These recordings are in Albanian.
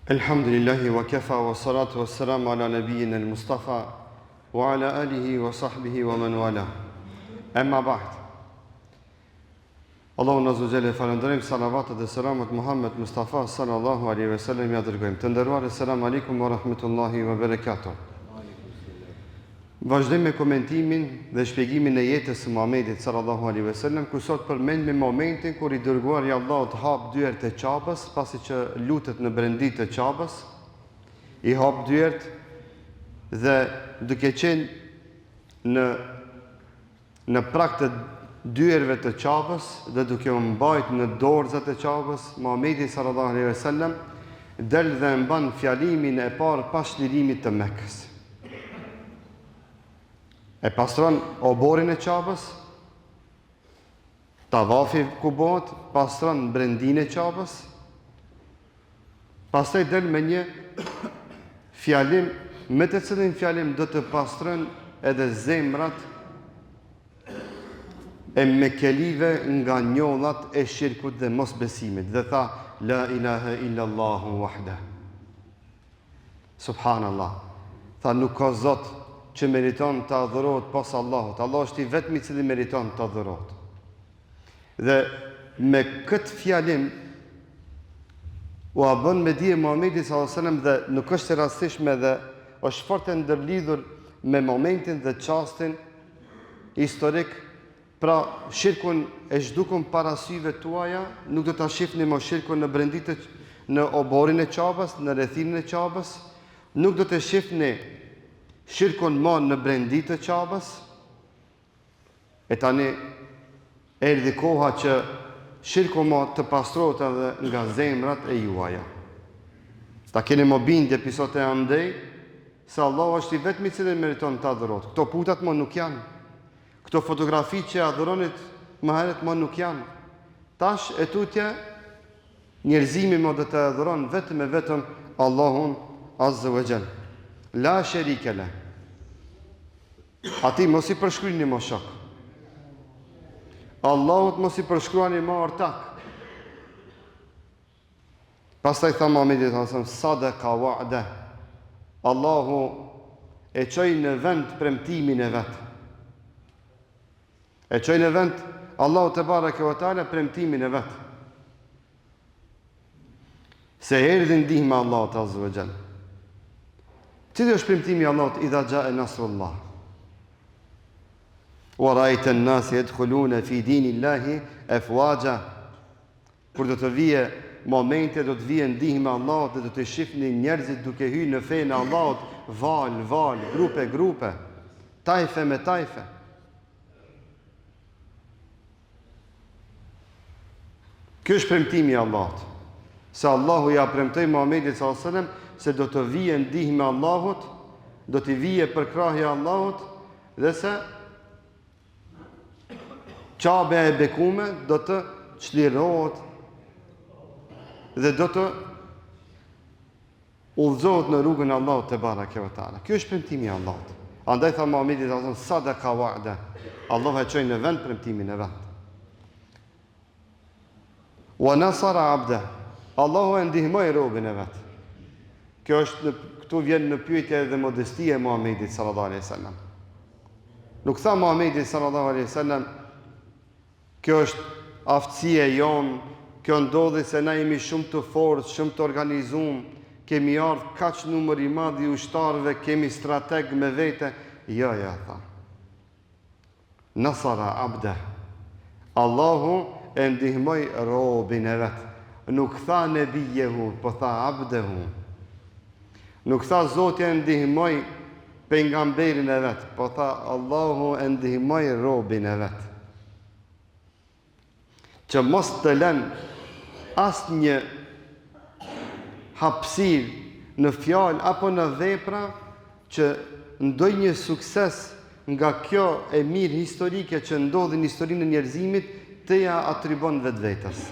Elhamdulillahi wa kafa wa salatu wa salamu ala nabiyyina al-Mustafa wa ala alihi wa sahbihi wa man wala. Amma ba'd. Allahu Azza wa Jalla falënderojmë, salavatet dhe selamat Muhammed Mustafa sallallahu alaihi wasallam ja dërgojmë. Të nderuar, assalamu alaikum wa rahmatullahi wa barakatuh. Vazhdojmë me komentimin dhe shpjegimin e jetës së Muhamedit sallallahu alaihi wasallam, ku sot përmendim momentin kur i dërguari i Allahut hap dyert e Qabës, pasi që lutet në brendit të Qabës, i hap dyert dhe duke qenë në prag të dyerve të Qabës dhe duke u mbajt në dorëzat e Qabës, Muhamedi sallallahu alaihi wasallam del dhe mban fjalimin e parë pas lirimit të Mekës. E pastron oborin e Qabës, tavafi ku bëhet, pastron brendin e Qabës, pastaj del me një fjalim, me të cilin fjalim do të pastron edhe zemrat e mekelive nga njollat e shirkut dhe mosbesimit, dhe tha la ilaha illa Allahu wahda. Subhanallah. Tha nuk ka zot që meriton të adhurohet pas Allahut. Allah është i vetmi i cili meriton të adhurohet. Dhe me këtë fjalim u a bën me dije Muhamedi sallallahu alaihi wasallam, dhe nuk është e rastishme dhe është fort e ndërlidhur me momentin dhe çastin historik. Pra, shirkun e zhdukun para syve tuaja, nuk do ta shihni më shirkun në brendit në oborin e Qabës, në rrethinin e Qabës, nuk do të shihni shirkun më në brendit të Qabës. E tani erdhi koha që shirku më të pastrohet edhe nga zemrat e juaja. Ta keni më bindje pisot e andej se Allah është i vetmi i cili meriton të adhurohet. Këto putat më nuk janë. Këto fotografi që adhuronit më herët më nuk janë. Tash e tutje njerëzimi më do të adhuron vetëm e vetëm Allahun Azza wa Jall. La sharika la. Ati mos i përshkruani më shok. Allahut mos i përshkruani më ortak. Pastaj tha Muhamedi sallallahu alaihi wasallam, sadaqa wa'da. Allahu e çoi në vend premtimin e vet. E çoi në vend Allahu te bareke ve teala premtimin e vet. Se erdhi ndihma Allahut Azza wa Jall. Cili është premtimi i Allahut? Idha jaa nasrullah wa ra'aita an-nasa yadkhuluna fi dinillahi afwaja. Kur do të vije momenti, do të vije ndihma e Allahut dhe do të shihni njerëzit duke hyrë në fenë e Allahut, val, grupe, tajfe me tajfe. Ky është premtimi i Allahut. Se Allahu ja premtoi Muhamedit sallallahu alaihi wasallam se do të vije ndihmë e Allahut, do të vije përkrahja e Allahut, dhe se Qabe e bekume do të çlirohet dhe do të udhëzohet në rrugën e Allahut te bareke ve teala. Ky është premtimi i Allahut. Andaj tha Muhamedi sallallahu alaihi wasallam, sadaqa wa'da. Allah e çoi në vend premtimin e vet. Wa nasara 'abda. Allahu e ndihmoi robën e vet. Kjo është këtu vjen në pyetje dhe modestia e Muhamedit sallallahu alaihi wasallam. Nuk tha Muhamedi sallallahu alaihi wasallam, kjo është aftësia jonë, kjo ndodhi se na jemi shumë të fortë, shumë të organizuar, kemi ardhur kaq numër i madh i ushtarëve, kemi strateg me vete. Jo, tha. Nasara abda. Allahu e ndihmoi robën e vet. Nuk tha nebijehu, po tha abdehu. Nuk tha Zoti e ndihmoi pejgamberin e vet, po tha Allahu e ndihmoi robën e vet. Që mos të lën asnjë hapësirë në fjalë apo në vepra që ndonjë sukses nga kjo e mirë historike që ndodhi në historinë e njerëzimit të ja atribon vetvetes.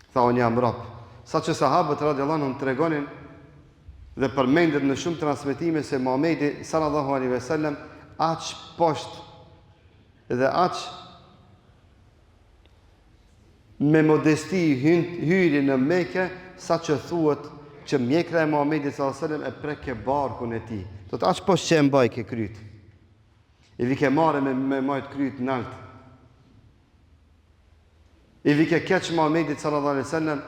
Tha unë jam rob. Sa që sahabët radiallahu anhum tregonin dhe përmendet në shumë transmetime se Muhamedi sallallahu alaihi wasallam aq poshtë dhe aq me modesti hyri në Mekë, sa që thuhet që mjekra e Muhamedit sallallahu alaihi wasallam e prek e barkun e tij. Do të aq poshtë që e mbaj ke kryt. I vi ke marrë me majt kryt nalt. I vi ke keq Muhamedit sallallahu alaihi wasallam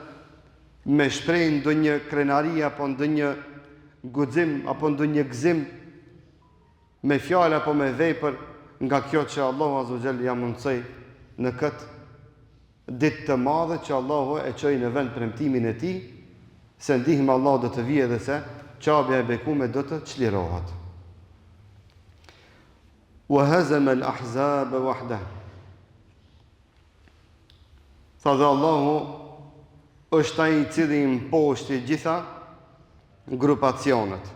me shpreh ndonjë krenari apo ndonjë guxim apo ndonjë gëzim me fjalë apo me vepër nga kjo që Allahu azza wa jalla ja mundsoi në këtë ditë të madhe që Allahu e çoi në vend premtimin e tij, se ndihma Allah do të vijë dhe se qabja e bekume do të çlirohet. Wa hazama al-ahzab wahdah. Tha dhe Allahu është ai i cili imposhti gjitha grupacionet.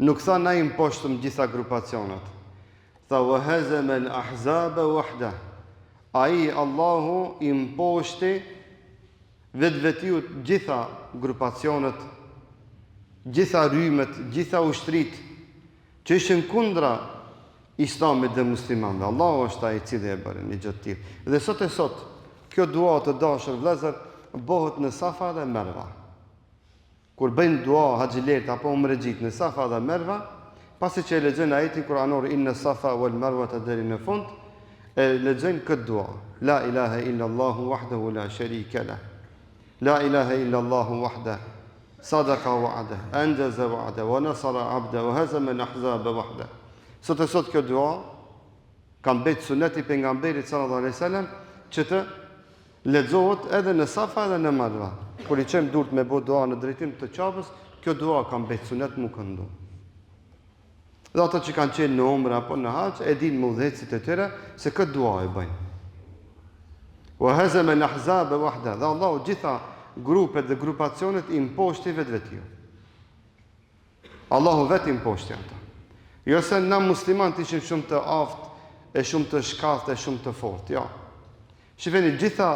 Nuk tha na imposhtëm gjitha grupacionet. Tha wa hazama al-ahzab wahdah. Ai Allahu imposhti vetvetiut gjitha grupacionet, gjitha rrymet, gjitha ushtrit që ishin kundra Islamit dhe muslimanëve. Allahu është ai i cili e bëri një gjë të tillë. Dhe sot e sot, kjo dua të dashur vëllezër bëhet në Safa dhe Merva. Kur bëjnë dua haxhilet apo umrexhit në Safa dhe Merva, pasi që e lexojnë ajetin kuranor inna Safa wal Marwa deri në fund, e lexojnë këtë dua. La ilaha illa Allahu wahdahu la sharika lah. La ilaha illa Allahu wahda. Sadaqa wa'da, anjaza wa'da, wa nasara 'abda, wa hazama al-ahzaba wahda. Sot e sot kjo dua ka mbet suneti pejgamberit sallallahu alaihi wasallam që të lexohet edhe në Safa dhe në Marwa. Kur i çem durt me bë dua në drejtim të Ka'bës, kjo dua ka mbet sunet mu këndu. Dhe ato që kanë qenë në umre apo në hax e dinë udhëhecit e tyre se këtë dua e bëjnë. Wa hazama al-ahzaba wahda. Dhe Allahu gjitha grupet dhe grupacionet i imposhti vetvetiu. Allahu vetë imposhti ata. Jo se na muslimanët ishim shumë të aftë, e shumë të shkallët, e shumë të fortë, jo. Shifeni, gjitha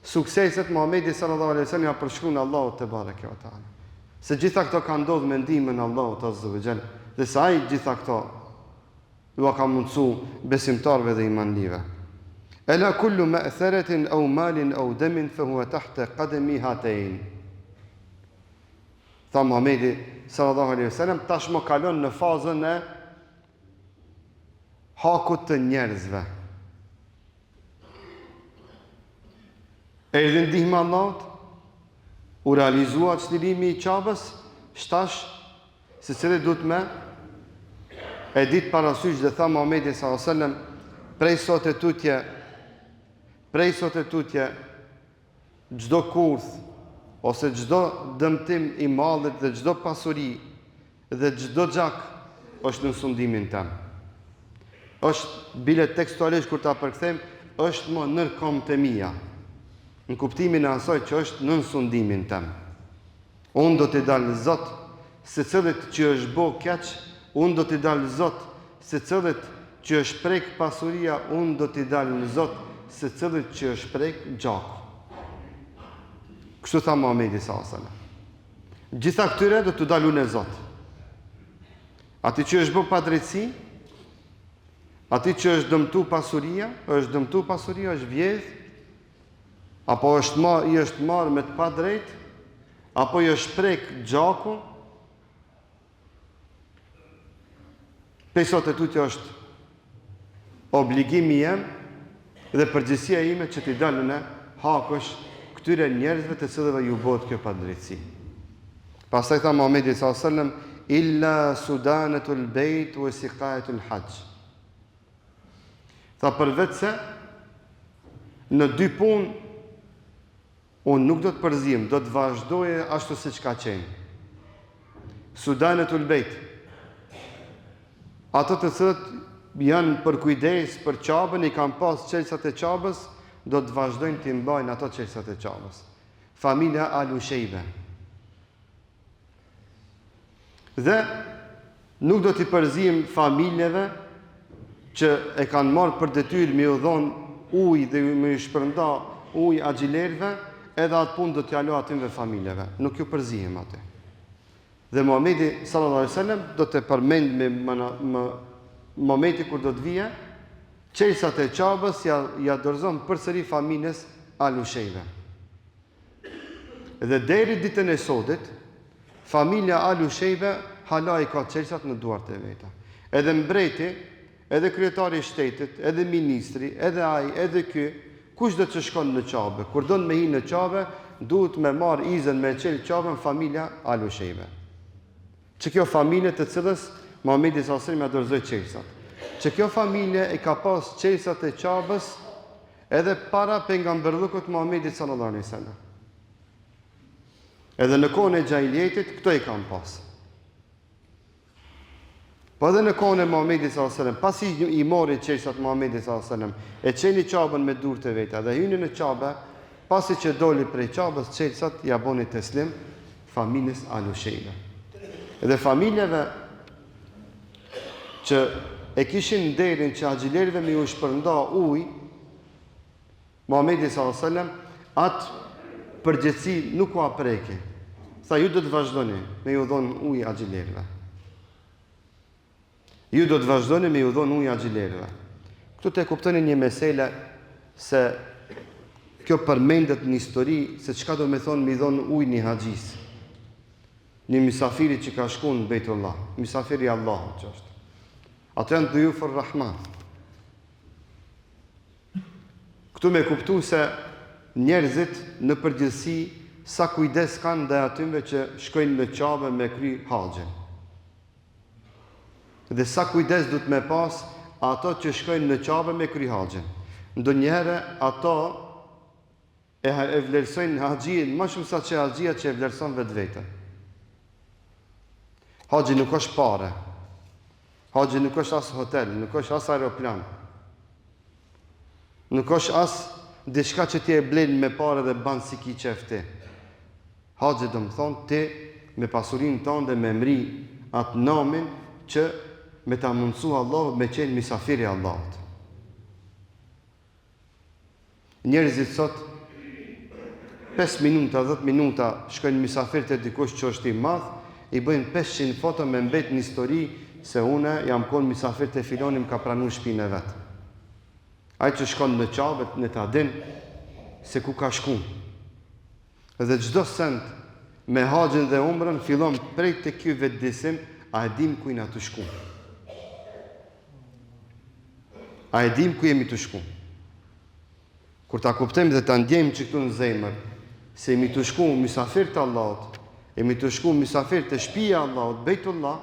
sukseset Muhamedi sallallahu alaihi wasallam ja përshkruan Allahut te bareke ve taala. Se gjitha këto kanë ndodhur me ndihmën e Allahut azza wa jall, dhe sa ai gjitha këto ju ka mundsu besimtarëve dhe imanlive. Ela kullu ma'tharatin aw malin aw damin fa huwa tahta qadami hatayn. Tha Muhamedi sallallahu alaihi wasallam tashmë kalon në fazën e hakut të njerëzve. Erdhi ndihma Allahut, u realizua çlirimi i Ka'bës, shtash se cili duhet me e ditë parasysh dhe tha Muhamedi sallallahu alaihi wasallam prej sot e tutje çdo kurth ose çdo dëmtim i mallit dhe çdo pasuri dhe çdo xhak është në sundimin tim. Është bile tekstualisht kur ta përkthem, është më nërkombët e mia. Në kuptimin e asaj që është në sundimin tim. Unë do t'i dal Zot se cilët që është bë keq, unë do t'i dal Zot se cilët që është prek pasuria, unë do t'i dal në Zot se cilët që është prek gjaku. Kështu tha Muhamedi sallallahu alaihi wasallam. Gjitha këtyre do t'u dalu në Zot. Ati që është bë padrejtësi, ati që është dëmtu pasuria, është vjedh, apo i është marrë me të padrejt, apo i është prek gjaku, pesot e tutje është obligimi jem dhe përgjegjësia ime që t'i dalë në hakësh këtyre njerëzve të cilëve ju bëhet kjo padrejtësi. Pastaj tha Muhamedi sallallahu alaihi wasallam illa sudanatul bejt wa siqayatul hajj. Tha përveç se në dy punë unë nuk do të përzihem, do të vazhdoje ashtu siç ka qenë. Sudanatul bejt, ato të cilët janë për kujdes për Ka'bën, i kanë pas çelësat e Ka'bës, do të vazhdojnë të mbajnë ato çelësat e Ka'bës. Familja Al-Ushayba. Dhe nuk do t'i përzihem familjeve që e kanë marrë për detyrë me u dhon ujë dhe me u shpërnda ujë axhilerëve, edhe atë punë do t'ja lë atyve familjeve. Nuk ju përzihem aty. Dhe Muhamedi sallallahu alaihi wasallam do të përmend me momenti kur do të vije Çelësat e Qabës ja dorëzon përsëri familjes Al-Ushejve. Dhe deri ditën e sodit, familja Al-Ushejve hala I ka çelësat në duart e veta. Edhe mbreti, edhe kryetari I shtetit, edhe ministri, edhe ai, edhe ky, kushdo që shkon në Qabë, kur don me hi në Qabë, duhet me marr izën me çel Qabën familja Al-Ushejve. Që kjo familje të cilës Muhamedi sallallahu alaihi wasallam ja dorëzoi çelësat. Që kjo familje e ka pas çelësat e Qabës edhe para pejgamberllukut Muhamedit sallallahu alaihi wasallam. Edhe në kohën e xhailjetit këto I kanë pas. Po edhe në kohën e Muhamedit sallallahu alaihi wasallam, pasi I mori çelësat Muhamedit sallallahu alaihi wasallam, e çeni Qabën me durët e veta dhe hyni në Qabë, pasi që doli prej Qabës, çelësat ja boni teslim familjes Al-Ushejve. Edhe familjeve që e kishin nderin që haxhilerëve me ju shpërnda ujë, Muhamedi sallallahu alaihi wasallam atë përgjithësi nuk u apreki. Tha ju do të vazhdoni me ju dhon ujë haxhilerëve. Ju do të vazhdoni me ju dhon ujë haxhilerëve. Këtu te kuptoni një mesele se kjo përmendet në histori se çka do me thonë me i dhon ujë një haxhis. Një misafiri që ka shku në Bejtullah, misafiri I Allahut që është. Ato janë dhuyufur Rahman. Këtu me kuptu se njerëzit në përgjithësi sa kujdes kanë ndaj atyre që shkojnë në Qabë me kry haxhin. Dhe sa kujdes duhet me pas ato që shkojnë në Qabë me kry haxhin. Ndonjëherë ato e vlerësojnë haxhin më shumë sa që haxhia që e vlerëson vetveten. Haxhi nuk është pare. Haxhi nuk është as hotel, nuk është as aeroplan. Nuk është as diçka që ti e blen me parë dhe ban si ki qefti. Haxhi do më thonë ti me pasurinë tonë dhe me mri atë namin që me ta mundësu Allah me qenë misafiri Allahut. Njerëzit sot 5 minuta, 10 minuta shkojnë misafir të dikush që është I madh, I bëjnë 500 foto me mbet një histori se une jam konë misafir të filonim ka pranu shpinë e vetë. Ai që shkon në Qabët në ta din se ku ka shku. Dhe çdo send me haxhin dhe umrën fillon prej të ky vetëdisim, a e dim ku jena të shku. A e dim ku jemi të shku. Kur ta kuptojmë dhe ta ndjejmë që këtu në zemër, se jemi të shku misafir të Allahut, jemi të shku misafir të shtëpia e Allahut, Bejtullah,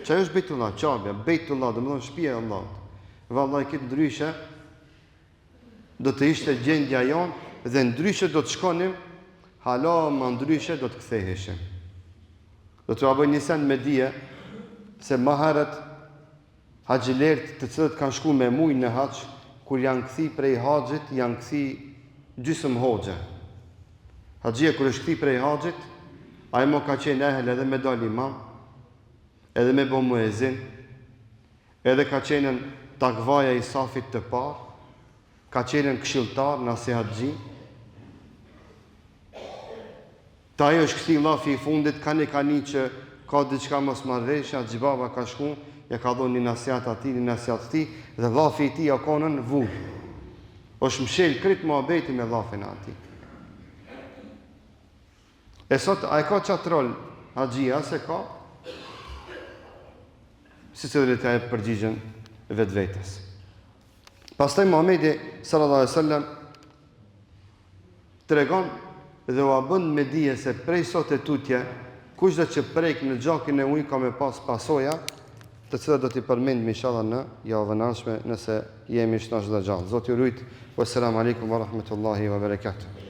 që është Bejtullah, Qabja, Bejtullah, do të thonë shtëpia e Allahut. Vallahi këtë ndryshe do të ishte gjendja jonë dhe ndryshe do të shkonim, hala më ndryshe do të ktheheshim. Do të bëj një send me dije se më herët haxhilerët të cilët kanë shku me mujë në haxh, kur janë kthi prej haxhit, janë kthi gjysmë hoxhe. Haxhia kur është kthi prej haxhit, ai mo ka qenë ehel edhe me dal imam, edhe me bo muezin, edhe ka qenë takvaja I safit të parë, ka qenë këshilltar nasihatxhi. Ta ajo është këti lafi I fundit, ka një që ka diçka mos marrëveshje, xhibaba ka shku, ja ka dhënë një nasihat atij, një nasihat atij, dhe lafi I tij ja konën vull. Është mshel krit muhabeti me llafin e atij. E sot a e ka qatë rol haxhia se ka? Si se dhe të e përgjigjen vetvetes. Pastaj Muhamedi sallallahu alaihi wasallam tregon dhe u bën me dije se prej sot e tutje, kushdo që prek në gjakin e ujë ka me pas pasoja, të cilat do t'i përmendim inshallah në javën e ardhshme nëse jemi shtash dhe gjallë. Zoti ju rujt. Wassalamu alaikum wa rahmatullahi wa barakatuh.